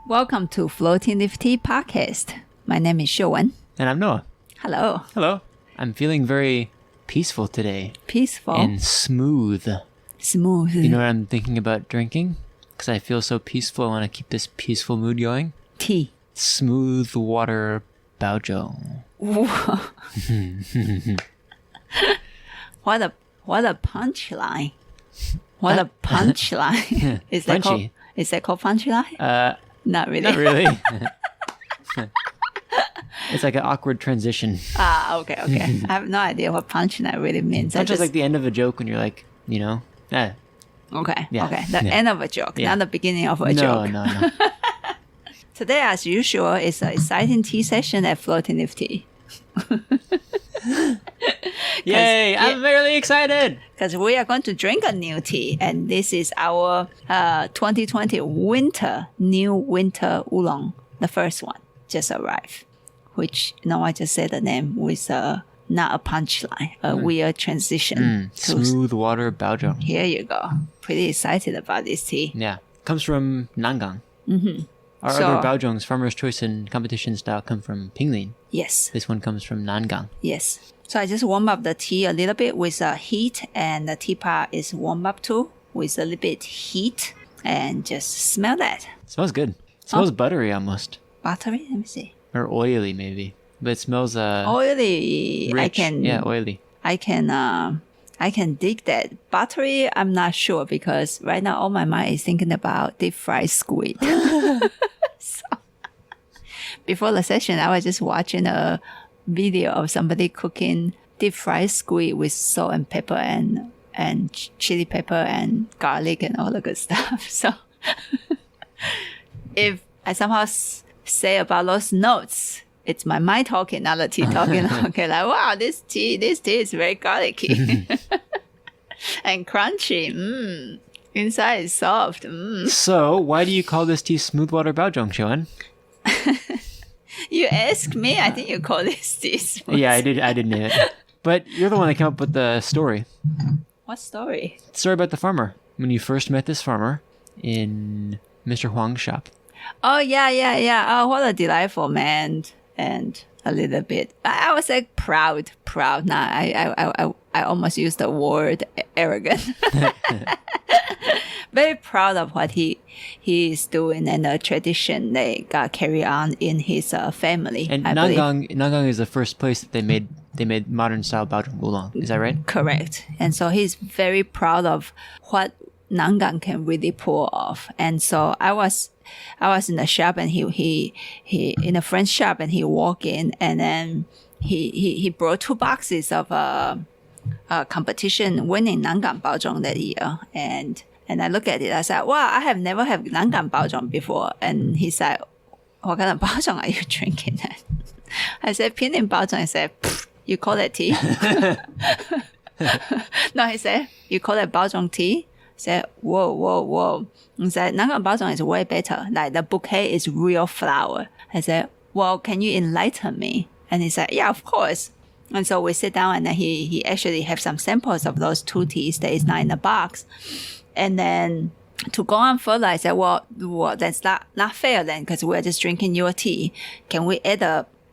Welcome to Floating Leaf Tea Podcast. My name is Showen. And I'm Noah. Hello. Hello. I'm feeling very peaceful today. Peaceful. And smooth. Smooth. You know what I'm thinking about drinking? Because I feel so peaceful. I want to keep this peaceful mood going. Tea. Smooth Water Baozhong. What a punchline. What a punchline. Is that called punchline? Not really. Not really. It's like an awkward transition. Okay. I have no idea what punchline really means. It's just like the end of a joke when you're like, Okay. Yeah. Okay. The end of a joke, not the beginning of a joke. No. Today, as usual, is an exciting tea session at Floating Leaf Tea. Yay! I'm really excited! Because we are going to drink a new tea, and this is our 2020 new winter oolong, the first one, just arrived. Which, I just said the name with not a punchline, a weird transition. Smooth Water Baozhong. Here you go. Pretty excited about this tea. Yeah. Comes from Nangang. Mm-hmm. Our other Baozhongs, Farmer's Choice and competition style, come from Pinglin. Yes. This one comes from Nangang. Yes. So I just warm up the tea a little bit with heat, and the teapot is warm up too with a little bit heat, and just smell that. It smells good. It smells buttery almost. Buttery? Let me see. Or oily maybe. But it smells oily. Rich. Oily. I can dig that. Buttery, I'm not sure because right now all my mind is thinking about deep fried squid. So, before the session, I was just watching a video of somebody cooking deep fried squid with salt and pepper and chili pepper and garlic and all the good stuff. So if I somehow say about those notes, it's my mind talking, not the tea talking. Okay, like, wow, this tea is very garlicky and crunchy. Inside is soft. So, why do you call this tea Smooth Water Baozhong, Shoan? You asked me. I think you call this tea smooth. Yeah, I did name it. But you're the one that came up with the story. What story? The story about the farmer. When you first met this farmer in Mr. Huang's shop. Oh, yeah. Oh, what a delightful man. And a little bit, I was like proud. Nah, I almost used the word arrogant. Very proud of what he is doing and the tradition they got carried on in his family. And Nangang is the first place that they made modern style Baozhong oolong. Is that right? Correct. And so he's very proud of what Nangang can really pull off. And so I was in the shop, and he in a friend's shop, and he walked in, and then he brought 2 boxes of competition winning Nangang Baozhong that year, and I look at it, I said, wow, I have never had Nangang Baozhong before. And he said, what kind of Baozhong are you drinking then? I said, Pinyin Baozhong. I said, you call that tea? No, he said, you call that Baozhong tea? I said, whoa. He said, Nangang Baozhong is way better. Like the bouquet is real flower. I said, well, can you enlighten me? And he said, yeah, of course. And so we sit down, and then he actually have some samples of those 2 teas that is not in the box. And then to go on further, I said, well that's not fair then, because we're just drinking your tea. Can we add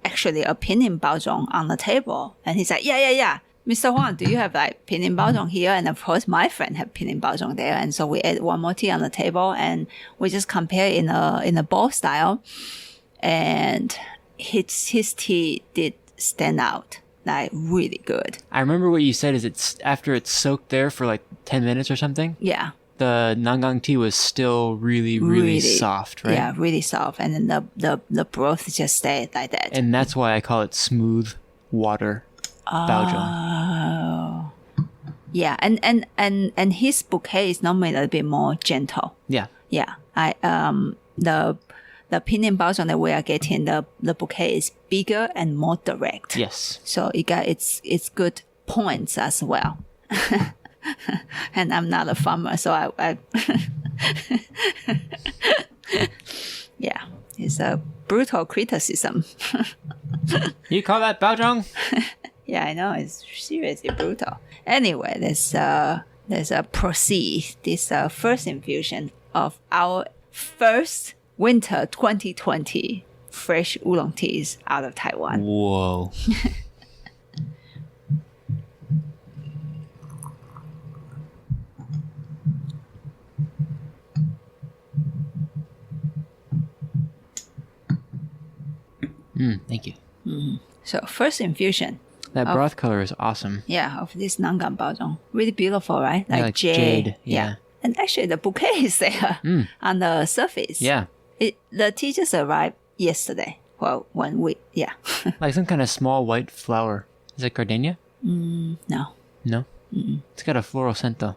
actually a Pinyin Baozhong on the table? And he said, yeah. Mr. Huang, do you have like Pinyin Baozhong here? And of course, my friend have Pinyin Baozhong there. And so we add one more tea on the table, and we just compare in a bowl style. And his tea did stand out, like really good. I remember what you said is it's after it's soaked there for like 10 minutes or something. Yeah. The Nangang tea was still really soft, right? Yeah, really soft. And then the broth just stayed like that. And that's why I call it Smooth Water Baozhong. Oh. Yeah, and his bouquet is normally a little bit more gentle. Yeah. Yeah. The Pinyin Baozhong that we are getting, the bouquet is bigger and more direct. Yes. So it got its good points as well. And I'm not a farmer, so I yeah, it's a brutal criticism. You call that Baozhong? Yeah, I know, it's seriously brutal. Anyway, let's proceed this first infusion of our first winter 2020 fresh oolong teas out of Taiwan. Whoa. Thank you. So first infusion. That broth color is awesome. Yeah, of this Nangang Baozhong. Really beautiful, right? Like jade. Yeah. And actually the bouquet is there on the surface. Yeah. The tea just arrived yesterday. Well, 1 week. Yeah. Like some kind of small white flower. Is it gardenia? No. No? It's got a floral scent though.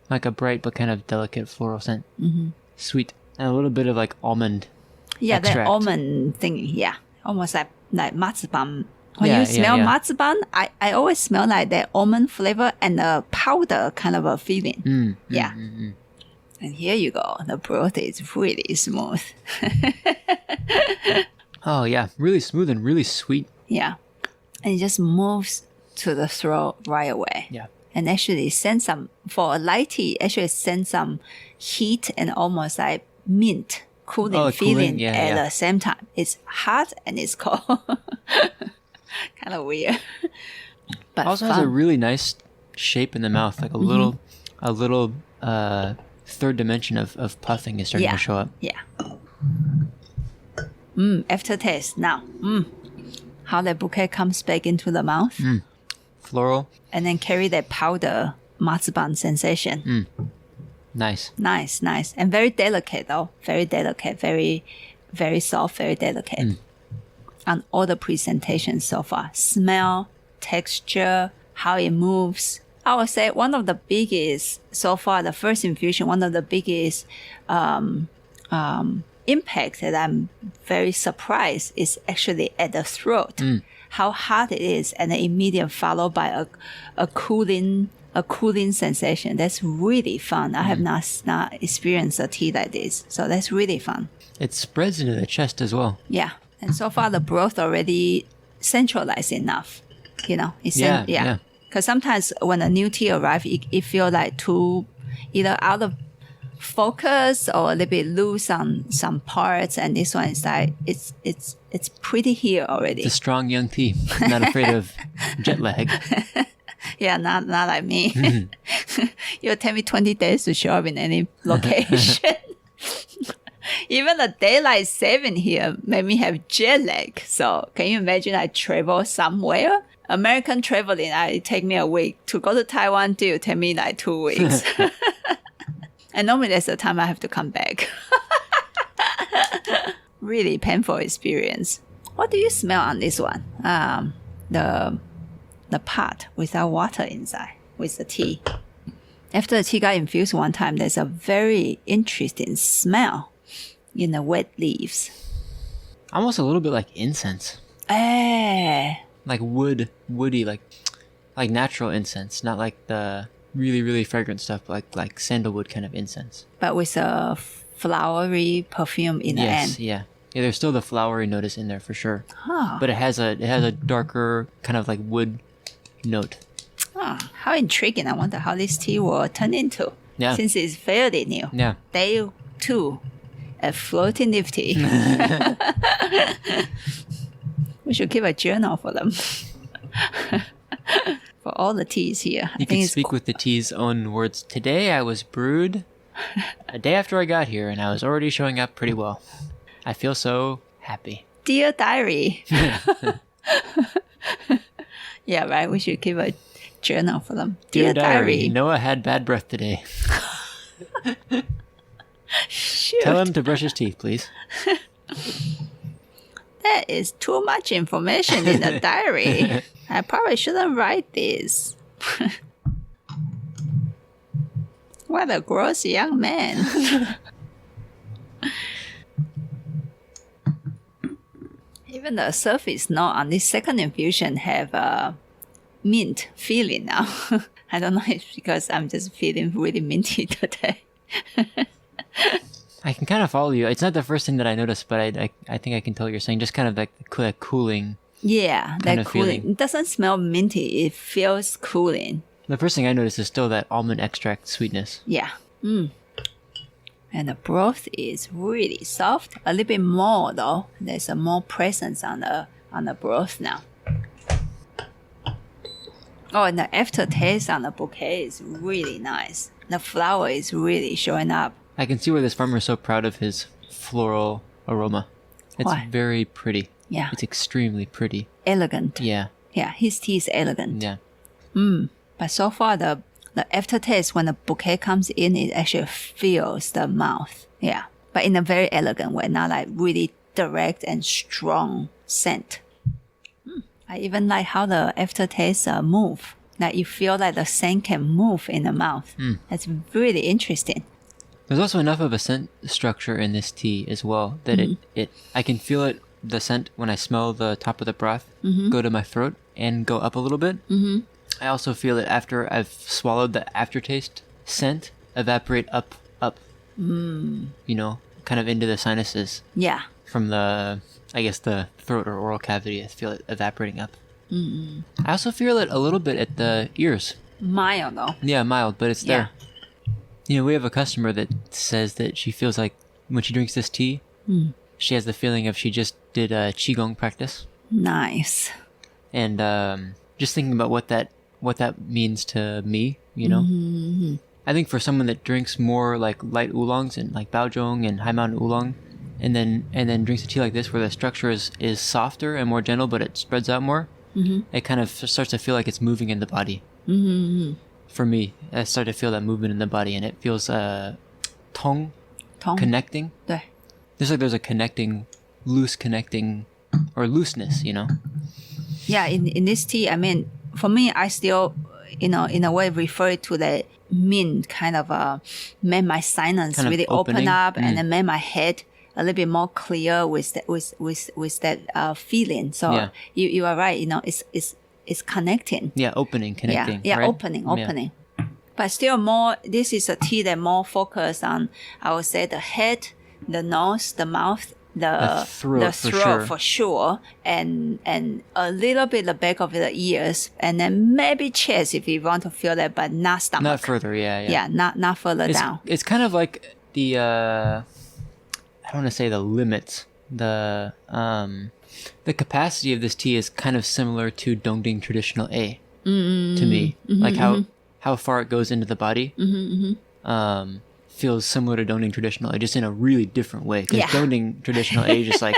Like a bright but kind of delicate floral scent. Sweet. And a little bit of like almond extract. The almond thing. Yeah. Almost like matsuban. When you smell matsuban, I always smell like the almond flavor and the powder kind of a feeling. And here you go. The broth is really smooth. Oh, yeah. Really smooth and really sweet. Yeah. And it just moves to the throat right away. Yeah. And actually send some, for a light tea, actually send some heat and almost like mint, cooling feeling at the same time. It's hot and it's cold. Kind of weird. But also has a really nice shape in the mouth, like a little third dimension of puffing is starting to show up. Yeah. Aftertaste now. How the bouquet comes back into the mouth. Floral. And then carry that powder matsuban sensation. Nice. Nice. And very delicate though. Very delicate. Very, very soft, very delicate. On all the presentations so far. Smell, texture, how it moves. I would say one of the biggest, so far, the first infusion, one of the biggest impact that I'm very surprised is actually at the throat. How hot it is, and then immediately followed by a cooling sensation. That's really fun. I have not experienced a tea like this, so that's really fun. It spreads into the chest as well. Yeah, and so far the broth already centralized enough. Yeah. Because sometimes when a new tea arrives, it feels like too either out of focus or a little bit loose on some parts, and this one is like it's pretty here already. It's a strong young tea, not afraid of jet lag. Yeah, not like me. You'll take me 20 days to show up in any location. Even the daylight saving here made me have jet lag. So can you imagine I travel somewhere? American traveling, it take me a week. To go to Taiwan, it will take me like 2 weeks. And normally that's the time I have to come back. Really painful experience. What do you smell on this one? The pot without water inside with the tea. After the tea got infused one time, there's a very interesting smell in the wet leaves. Almost a little bit like incense. Like woody, like natural incense, not like the really, really fragrant stuff, like sandalwood kind of incense. But with a flowery perfume in the end. Yeah. There's still the flowery notice in there for sure. Oh. But it has a darker kind of like wood note. Oh, how intriguing. I wonder how this tea will turn into. Yeah. Since it's fairly new. Yeah. Day 2 at Floating Nifty. We should keep a journal for them. For all the teas here. You can speak with the tea's own words. Today I was brewed a day after I got here, and I was already showing up pretty well. I feel so happy. Dear diary. Yeah, right. We should keep a journal for them. Dear diary. Noah had bad breath today. Shoot. Tell him to brush his teeth, please. That is too much information in the diary. I probably shouldn't write this. What a gross young man. Even the surface note on this second infusion have a mint feeling now. I don't know if it's because I'm just feeling really minty today. I can kind of follow you. It's not the first thing that I noticed, but I think I can tell what you're saying. Just kind of like that cooling. Yeah, that cooling. Feeling. It doesn't smell minty. It feels cooling. The first thing I noticed is still that almond extract sweetness. Yeah. And the broth is really soft. A little bit more though. There's a more presence on the broth now. Oh, and the aftertaste on the bouquet is really nice. The flower is really showing up. I can see why this farmer is so proud of his floral aroma. It's Why? very pretty. Yeah. It's extremely pretty. Elegant. Yeah. Yeah, his tea is elegant. Yeah. But so far, the aftertaste when the bouquet comes in, it actually fills the mouth. Yeah. But in a very elegant way, not like really direct and strong scent. I even like how the aftertaste move. Like you feel like the scent can move in the mouth. That's really interesting. There's also enough of a scent structure in this tea as well that I can feel it, the scent, when I smell the top of the broth go to my throat and go up a little bit. I also feel it after I've swallowed the aftertaste scent evaporate up. You know, kind of into the sinuses. Yeah. From the, I guess, the throat or oral cavity. I feel it evaporating up. I also feel it a little bit at the ears. Mild though. Yeah, mild, but it's there. You know, we have a customer that says that she feels like when she drinks this tea, she has the feeling of she just did a Qigong practice. Nice. And just thinking about what that means to me, you know? I think for someone that drinks more like light oolongs and like Baozhong and high mountain oolong, and then drinks a tea like this where the structure is softer and more gentle, but it spreads out more, it kind of starts to feel like it's moving in the body. For me, I start to feel that movement in the body, and it feels tong, connecting. 对. There's a loose connecting, or looseness, you know? Yeah, in this tea, I mean, for me, I still, in a way, refer to the mint kind of made my sinus kind really opening. open up, and then made my head a little bit more clear with that feeling. So you are right. You know, it's connecting. Yeah, connecting. Yeah, right? opening. But still more, this is a tea that more focused on, I would say, the head, the nose, the mouth, the throat for sure, and a little bit the back of the ears, and then maybe chest if you want to feel that, but not stomach. Not further, yeah. Yeah, not further down. It's kind of like the, I don't want to say the limits, the capacity of this tea is kind of similar to Dongding traditional A to me. Like how far it goes into the body feels similar to Dongding traditional A, just in a really different way. Because Dongding traditional A is just like,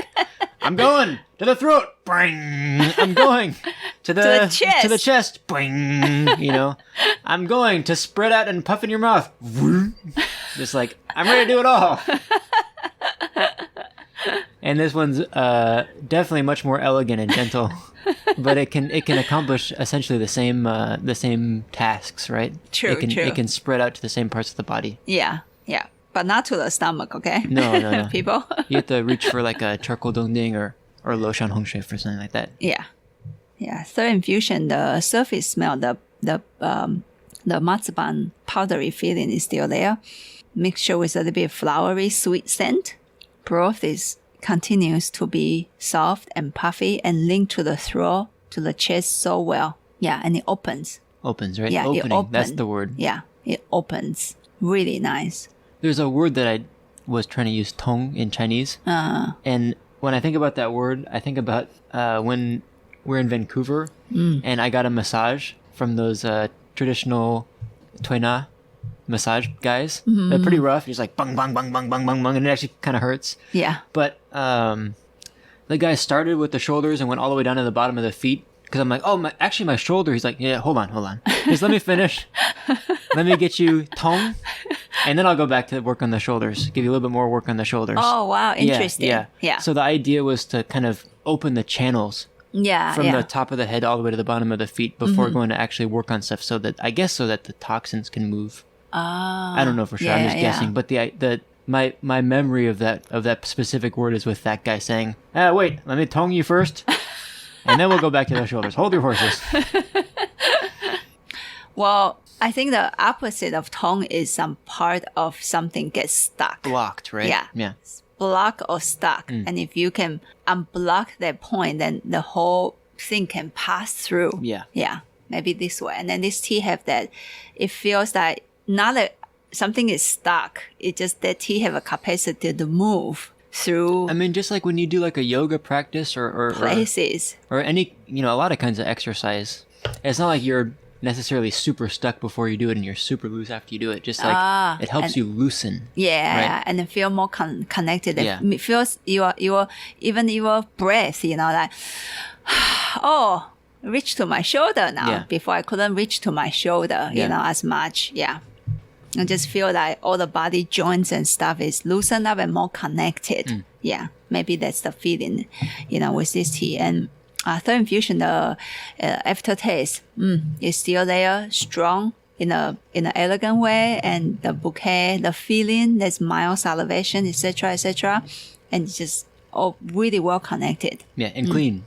I'm going to the throat, bring. I'm going to the chest, bring. You know, I'm going to spread out and puff in your mouth. Just like, I'm ready to do it all. And this one's definitely much more elegant and gentle, but it can accomplish essentially the same tasks, right? True. It can spread out to the same parts of the body. Yeah, but not to the stomach, okay? No. People. You have to reach for like a charcoal dongding or lo shan hong shui for something like that. Yeah. Third infusion, the surface smell, the marzipan powdery feeling is still there. Mixture with a little bit flowery sweet scent. Broth continues to be soft and puffy and linked to the throat, to the chest so well. Yeah, and it opens. Opens, right? Yeah, opening. It opens. That's the word. Yeah, it opens. Really nice. There's a word that I was trying to use, tong, in Chinese. And when I think about that word, I think about when we're in Vancouver and I got a massage from those traditional Tuina massage guys. They're pretty rough. You're just like bang, bang, bang, bang, bang, bang, bang, and it actually kind of hurts. Yeah. But the guy started with the shoulders and went all the way down to the bottom of the feet. Because I'm like, oh, my shoulder. He's like, yeah, hold on. Just let me finish. Let me get you tong. And then I'll go back to work on the shoulders. Give you a little bit more work on the shoulders. Oh, wow. Interesting. Yeah. So the idea was to kind of open the channels. Yeah. From the top of the head all the way to the bottom of the feet before going to actually work on stuff so that the toxins can move. I don't know for sure. I'm just guessing. But my memory of that specific word is with that guy saying, wait, let me tong you first. And then we'll go back to the shoulders. Hold your horses. Well, I think the opposite of tong is some part of something gets stuck. Blocked, right? Yeah. Block or stuck. And if you can unblock that point, then the whole thing can pass through. Yeah. Yeah. Maybe this way. And then this tea have that, it feels like not that something is stuck. It just that tea have a capacity to move through. I mean, just like when you do like a yoga practice or places or any, a lot of kinds of exercise. It's not like you're necessarily super stuck before you do it and you're super loose after you do it. Just like it helps you loosen. Yeah, right? And then feel more connected. It feels even your breath, like, oh, reach to my shoulder now. Yeah. Before I couldn't reach to my shoulder, as much. Yeah. I just feel like all the body joints and stuff is loosened up and more connected. Yeah. Maybe that's the feeling, with this tea. And third infusion, the aftertaste is still there, strong in an elegant way, and the bouquet, the feeling, there's mild salivation, etc., and it's just all really well connected. Yeah, and clean,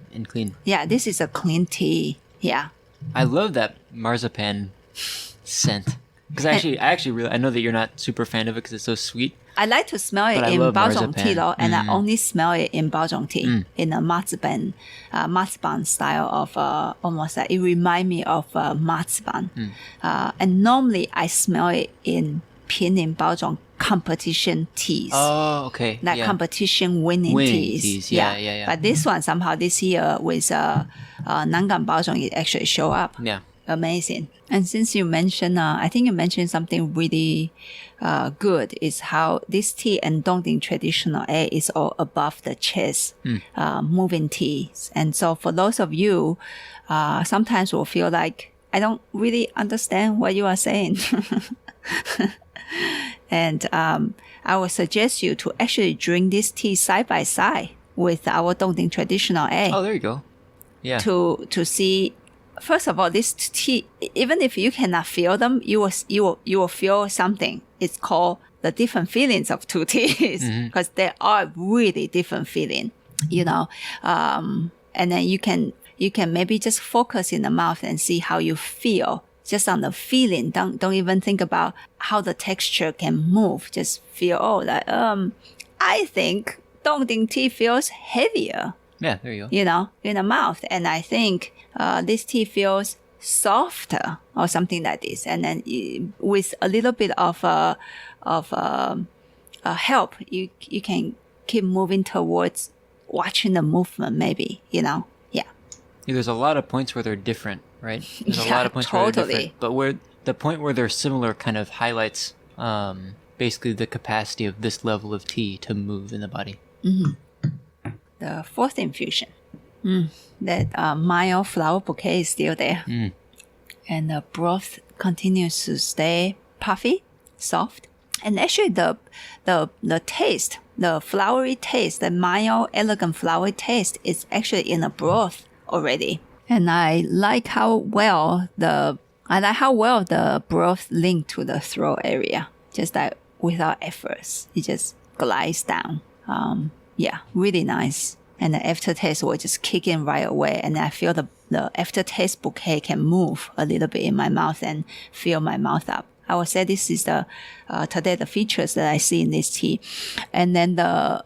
Yeah, this is a clean tea. Yeah, I love that marzipan scent because I actually really, I know that you're not super fan of it because it's so sweet. I like to smell it in Baozhong tea though, and I only smell it in Baozhong tea in a marzipan style of almost like it reminds me of marzipan. And normally I smell it in Pinyin Baozhong competition teas. Oh, okay. Like competition winning teas. Yeah. But this one somehow this year with Nangang Baozhong it actually show up. Yeah. Amazing. And since you mentioned, I think you mentioned something really good is how this tea and Dongting traditional A is all above the chest, moving teas. And so for those of you, sometimes will feel like I don't really understand what you are saying. And I would suggest you to actually drink this tea side by side with our Dongting traditional A. Oh, there you go. Yeah. To see. First of all, this tea, even if you cannot feel them, you will feel something. It's called the different feelings of two teas because they are really different feeling, and then you can maybe just focus in the mouth and see how you feel just on the feeling. Don't even think about how the texture can move. Just feel, I think Dongting tea feels heavier. Yeah, there you go. In the mouth. And I think this tea feels softer or something like this. And then with a little bit of help, you can keep moving towards watching the movement maybe, Yeah, there's a lot of points where they're different, right? There's a lot of points where they're different. But where the point where they're similar kind of highlights basically the capacity of this level of tea to move in the body. The fourth infusion, that mild flower bouquet is still there. And the broth continues to stay puffy, soft. And actually the taste, the flowery taste, the mild, elegant flowery taste is actually in the broth already. And I like how well the broth linked to the throat area. Just like without efforts, it just glides down. Really nice. And the aftertaste will just kick in right away. And I feel the aftertaste bouquet can move a little bit in my mouth and fill my mouth up. I would say this is today the features that I see in this tea. And then the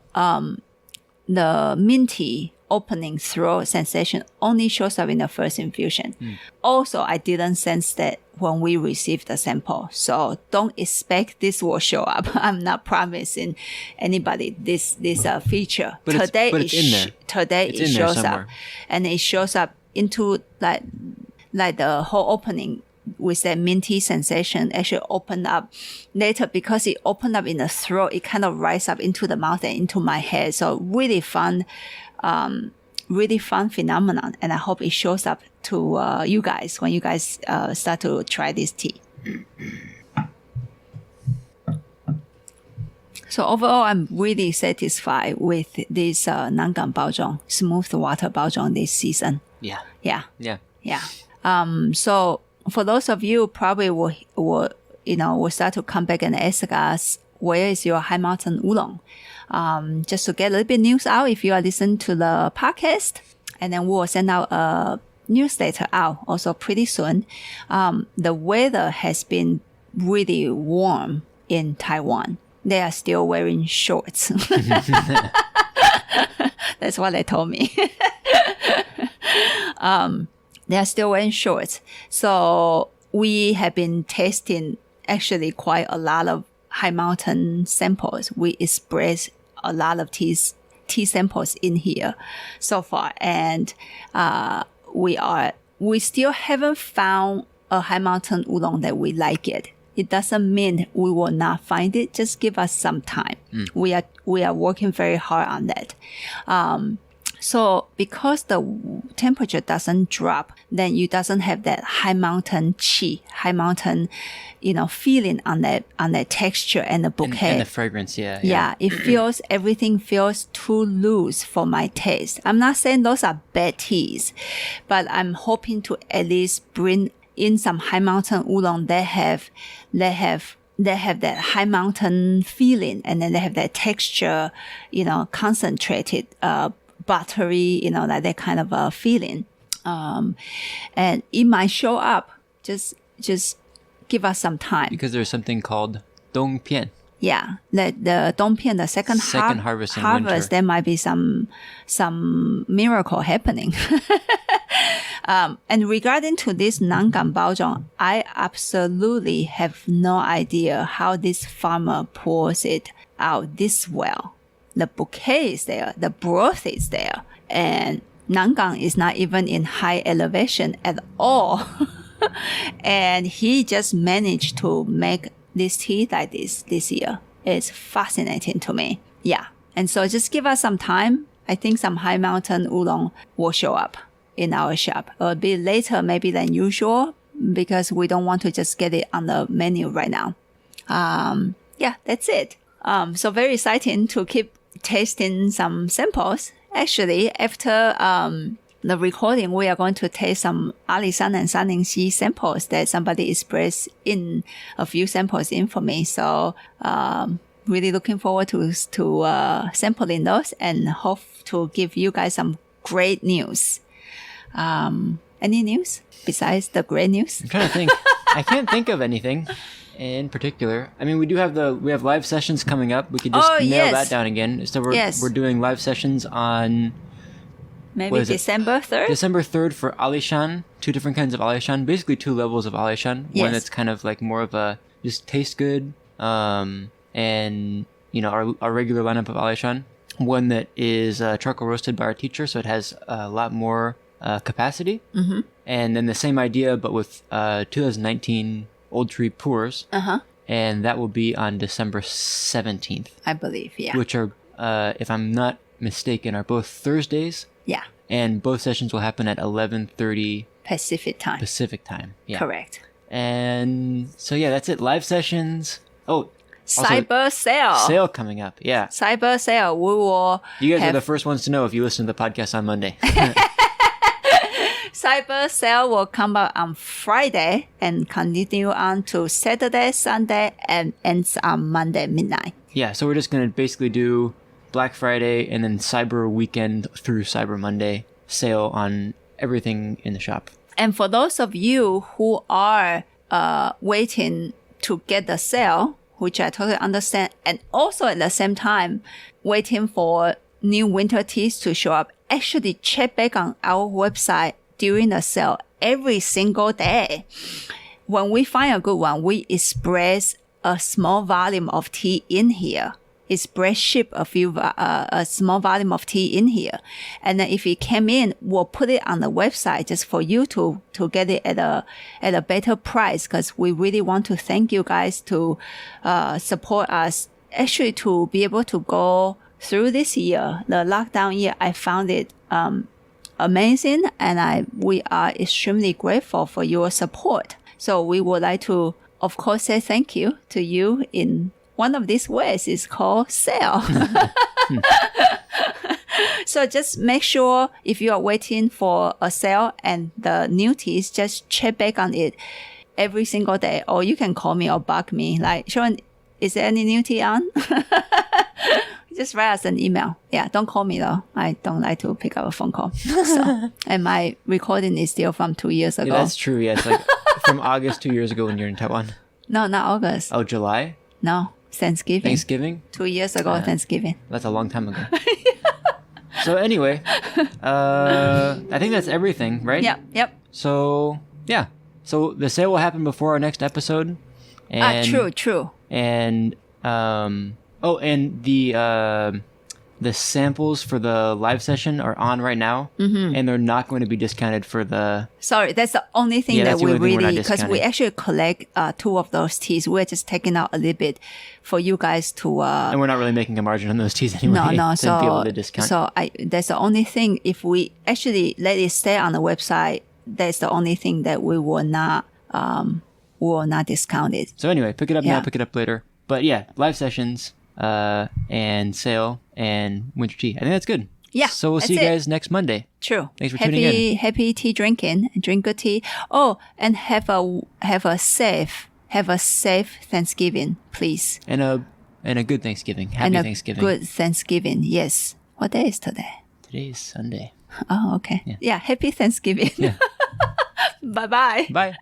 minty opening throat sensation only shows up in the first infusion. Also, I didn't sense that when we received the sample. So don't expect this will show up. I'm not promising anybody this feature. But today it's in there. Today it shows up. And it shows up into like the whole opening with that minty sensation actually opened up later because it opened up in the throat. It kind of rise up into the mouth and into my head. So really fun phenomenon. And I hope it shows up to you guys when you guys start to try this tea. So overall, I'm really satisfied with this Nangang Baozhong, smooth water Baozhong this season. Yeah. So for those of you probably will start to come back and ask us, where is your high mountain oolong? Just to get a little bit news out if you are listening to the podcast, and then we'll send out a newsletter out also pretty soon. The weather has been really warm in Taiwan. They are still wearing shorts. That's what they told me. They are still wearing shorts. So we have been tasting actually quite a lot of high mountain samples. We express a lot of tea samples in here so far, and we still haven't found a high mountain oolong that we like it. It doesn't mean we will not find it. Just give us some time. We are working very hard on that. So because the temperature doesn't drop, then you doesn't have that high mountain chi, high mountain, feeling on that texture and the bouquet. And the fragrance, yeah. Yeah, everything feels too loose for my taste. I'm not saying those are bad teas, but I'm hoping to at least bring in some high mountain oolong that have that high mountain feeling, and then they have that texture, concentrated, buttery, like that kind of a feeling. And it might show up. Just give us some time. Because there's something called dongpian. Yeah, the dongpian, the second harvest in winter. There might be some miracle happening. And regarding to this Nangang Baozhong, I absolutely have no idea how this farmer pours it out this well. The bouquet is there, the broth is there, and Nangang is not even in high elevation at all. And he just managed to make this tea like this year. It's fascinating to me. Yeah. And so just give us some time. I think some high mountain oolong will show up in our shop a bit later maybe than usual, because we don't want to just get it on the menu right now. Yeah, that's it. So very exciting to keep tasting some samples. Actually, after the recording, we are going to taste some Alishan and Sanningsi samples that somebody expressed in a few samples in for me. So really looking forward to sampling those and hope to give you guys some great news. Any news besides the great news? I'm trying to think. I can't think of anything in particular. I mean, we have live sessions coming up. We could just nail that down again. So we're doing live sessions on maybe December 3rd? December 3rd for Alishan. 2 different kinds of Alishan. Basically 2 levels of Alishan. Yes. One that's kind of like more of a just taste good. And our regular lineup of Alishan. One that is charcoal roasted by our teacher, so it has a lot more capacity. Mm-hmm. And then the same idea, but with 2019 Old Tree Pours. Uh-huh. And that will be on December 17th. I believe, yeah. Which are, if I'm not mistaken, are both Thursdays. Yeah. And both sessions will happen at 11:30 Pacific time. Yeah. Correct. And so, yeah, that's it. Live sessions. Oh, Cyber sale. Sale coming up, yeah. Cyber sale. We will. You guys are the first ones to know if you listen to the podcast on Monday. Cyber sale will come out on Friday and continue on to Saturday, Sunday, and ends on Monday midnight. Yeah, so we're just going to basically do Black Friday and then Cyber Weekend through Cyber Monday sale on everything in the shop. And for those of you who are waiting to get the sale, which I totally understand, and also at the same time waiting for new winter teas to show up, actually check back on our website during the sale every single day. When we find a good one, we express a small volume of tea in here. Ship a small volume of tea in here. And then if it came in, we'll put it on the website just for you to get it at a better price, because we really want to thank you guys to support us. Actually, to be able to go through this year, the lockdown year, I found it amazing, and we are extremely grateful for your support. So we would like to, of course, say thank you to you in one of these ways. Is called sale. So just make sure if you are waiting for a sale and the new teas, just check back on it every single day, or you can call me or bug me like, Sharon, is there any new tea on? Just write us an email. Yeah, don't call me though. I don't like to pick up a phone call. So, and my recording is still from 2 years ago. Yeah, that's true. Yeah, it's like from August 2 years ago when you're in Taiwan. No, not August. Oh, July? No, Thanksgiving. 2 years ago, Thanksgiving. That's a long time ago. So anyway, I think that's everything, right? Yep. So, yeah. So the sale will happen before our next episode. And, true. And and the samples for the live session are on right now, and they're not going to be discounted for the... Sorry, that's the only thing that we really... Because we actually collect 2 of those teas. We're just taking out a little bit for you guys to... and we're not really making a margin on those teas anyway. No, to be able to discount. So that's the only thing. If we actually let it stay on the website, that's the only thing that we will not discount it. So anyway, pick it up now, pick it up later. But yeah, live sessions... and sale and winter tea. I think that's good. Yeah. So we'll see you guys next Monday. True. Thanks for tuning in. Happy tea drinking. Drink good tea. Oh, and have a safe Thanksgiving, please. And a good Thanksgiving. Happy Thanksgiving. Good Thanksgiving. Yes. What day is today? Today is Sunday. Oh, okay. Yeah. Happy Thanksgiving. Yeah. Bye-bye. Bye.